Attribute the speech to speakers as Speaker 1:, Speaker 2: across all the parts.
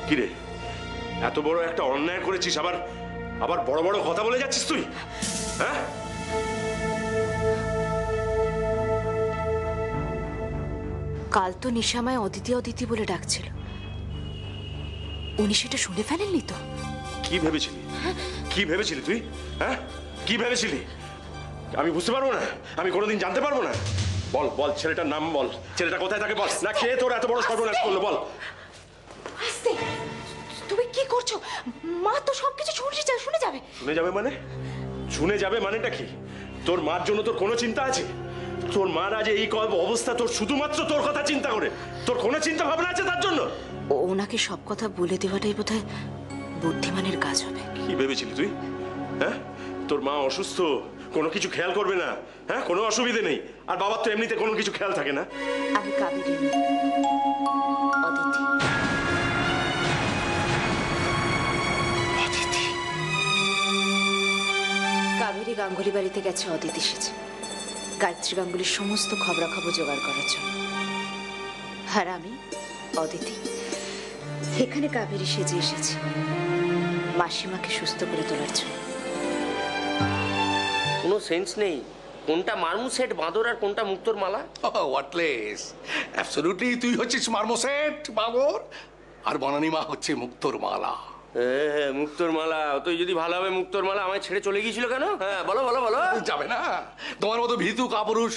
Speaker 1: কিরে, এত বড় একটা অন্যায় করেছিস, আবার আবার বড় বড় কথা বলে যাচ্ছিস তুই? হ্যাঁ,
Speaker 2: কাল তো নিশামায় অদিতি অদিতি বলে ডাকছিল, উনি সেটা শুনে ফেলেননি তো?
Speaker 1: কি ভেবেছিলি? কি ভেবেছিলি তুই? হ্যাঁ, কি ভেবেছিলি? আমি বুঝতে পারবো না? আমি কোনোদিন জানতে পারবো না? বল বল, ছেলেটার নাম বল, ছেলেটা কোথায় থাকে বল। না কে তোর এত বড় সর্বনাশ করলো বল?
Speaker 2: আস্তে, তুমি কি করছো? মা তো সবকিছু শুনে যাবে।
Speaker 1: শুনে যাবে মানে? শুনে যাবে মানেটা কি? তোর মার জন্য তোর কোনো চিন্তা আছে? তোর মার আজ এই অবস্থা তোর শুধুমাত্র তোর কথা চিন্তা করে? তোর কোনো চিন্তা ভাবনা আছে তার জন্য?
Speaker 2: ওনাকে সব কথা বলে দেওয়াটাই বোধহয় বুদ্ধিমানের কাজ হবে।
Speaker 1: কি ভেবেছিলি তুই? হ্যাঁ, তোর মা অসুস্থ, কোনো কিছু খেয়াল করবে না? হ্যাঁ, কোনো অসুবিধে নেই, আর বাবার তো এমনিতে কোনো কিছু খেয়াল থাকে না।
Speaker 2: আমি কাবেরী, অদিতি।
Speaker 1: অদিতি?
Speaker 2: কাবেরী গাঙ্গুলি বাড়িতে গেছে অদিতি সেজে, গায়ত্রী গাঙ্গুলির সমস্ত খবরাখবর জোগাড় করার জন্য। আর আমি অদিতি এখানে কাবেরী সেজে এসেছি মাসিমাকে সুস্থ করে তোলার জন্য।
Speaker 3: কোনো সেন্স নেই কোনটা মারমুসেট বাঁদর আর কোনটা মুক্তোর মালা।
Speaker 4: হোয়াটলেস, অ্যাবসলিউটলি তুই হচ্ছিস মারমোসেট বাঁদর, আর বনানী মা হচ্ছে মুক্তোর মালা।
Speaker 3: হ্যাঁ, মুক্তোর মালা। তুই যদি ভালো হবে মুক্তোর মালা আমায় ছেড়ে চলে গিয়েছিল কেন? হ্যাঁ, বলো বলো বলো।
Speaker 4: যাবে না, তোমার মতো ভীতু কাপুরুষ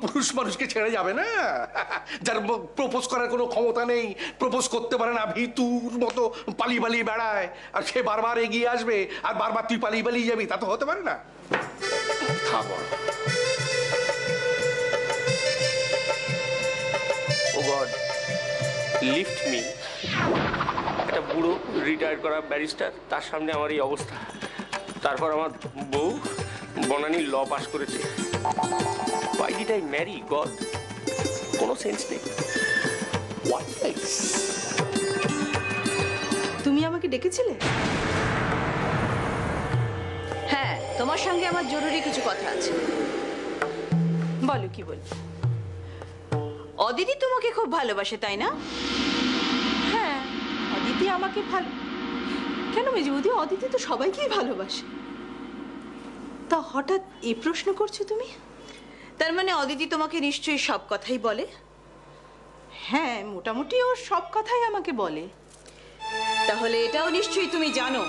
Speaker 4: পুরুষ মানুষকে ছেড়ে যাবে না? যার প্রপোজ করার কোনো ক্ষমতা নেই, প্রপোজ করতে পারে না, ভীতুর মতো পালিয়ে পালিয়ে বেড়ায়, আর সে বারবার এগিয়ে আসবে আর বারবার তুই পালিয়ে পালিয়ে যাবি, তা তো হতে পারে না।
Speaker 3: ও গড, লিফট মি। একটা বুড়ো রিটায়ার্ড করা ব্যারিস্টার, তার সামনে আমার এই অবস্থা। তারপর আমার বউ বনানী ল পাস করেছে। Why did I marry God? কোনো সেন্স নেই।
Speaker 5: তুমি আমাকে ডেকেছিলে? হ্যাঁ, তোমার সঙ্গে আমার জরুরি কিছু কথা আছে। বলো, কি বল? অদিতি তোমাকে খুব ভালোবাসে, তাই না? হ্যাঁ, অদিতি আমাকে ভালো। কেন মেজবৌদি, অদিতি তো সবাইকেই ভালোবাসে। তা হঠাৎ এই প্রশ্ন করছো তুমি? তার মানে অদিতি তোমাকে নিশ্চয়ই সব কথাই বলে? হ্যাঁ, মোটামুটি ও সব কথাই আমাকে বলে। তাহলে এটাও নিশ্চয়ই তুমি জানো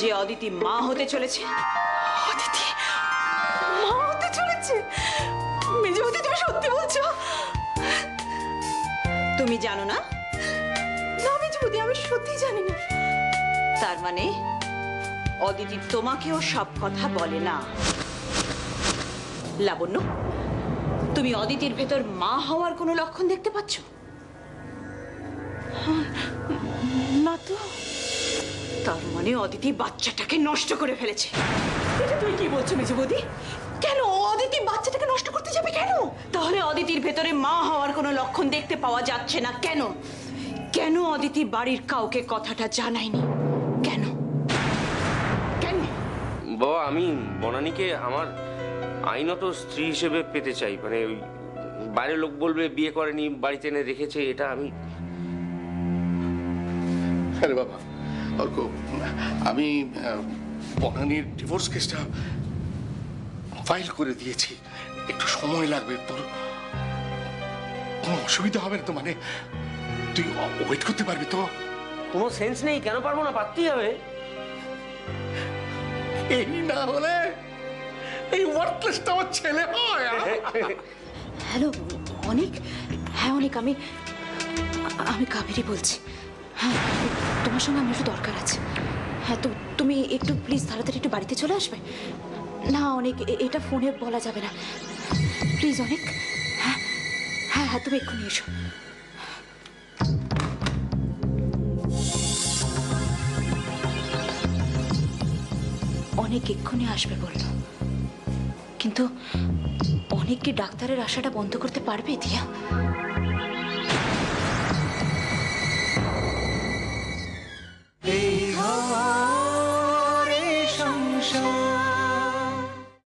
Speaker 5: যে অদিতি মা হতে চলেছে। অদিতি মা হতে চলেছে? মেজবৌদি, তুমি সত্যি বলছো? তুমি জানো না? না মেজবৌদি, আমি সত্যি জানি না। তার মানে অদিতি তোমাকেও সব কথা বলে না। লাবণ্য, তুমি অদিতির ভেতর মা হওয়ার কোনো লক্ষণ দেখতে পাচ্ছ? না তো। তার মানে অদিতি বাচ্চাটাকে নষ্ট করে ফেলেছে। এটা তুই কি বলছো মেজবৌদি? কেন অদিতি বাচ্চাটাকে নষ্ট করতে যাবে কেন? তাহলে অদিতির ভেতরে মা হওয়ার কোনো লক্ষণ দেখতে পাওয়া যাচ্ছে না কেন? কেন অদিতি বাড়ির কাউকে কথাটা জানায়নি? কেন কেন?
Speaker 3: বাবা, আমি বনানীকে আমার আইনত স্ত্রী হিসেবে পেতে চাই। মানে ওই বাইরের লোক বলবে বিয়ে করেনি, বাড়িতে এনে রেখেছে, এটা আমি।
Speaker 4: আরে বাবা অর্ক, আমি বনানীর ডিভোর্স কেসটা ফাইল করে দিয়েছি। একটু সময় লাগবে, তোর কোনো অসুবিধা হবে না তো? মানে তুই ওয়েট করতে পারবি তো?
Speaker 3: কোনো সেন্স নেই, কেন পারবো না? পারতেই হবে।
Speaker 4: এই না হলে এই ওয়ার্কলেসটা আমার ছেলে হয়।
Speaker 2: হ্যালো অনিক। হ্যাঁ অনিক, আমি কাবেরী বলছি। হ্যাঁ, তোমার সঙ্গে আমার একটু দরকার আছে। হ্যাঁ, তো তুমি একটু প্লিজ তাড়াতাড়ি একটু বাড়িতে চলে আসবে না? অনিক, এটা ফোনে বলা যাবে না, প্লিজ অনিক। হ্যাঁ হ্যাঁ হ্যাঁ, তুমি এক্ষুনি এসো। অনেক এক্ষুনি আসবে বলল, কিন্তু অনেক কি ডাক্তারের আশাটা বন্ধ করতে পারবে দিয়া?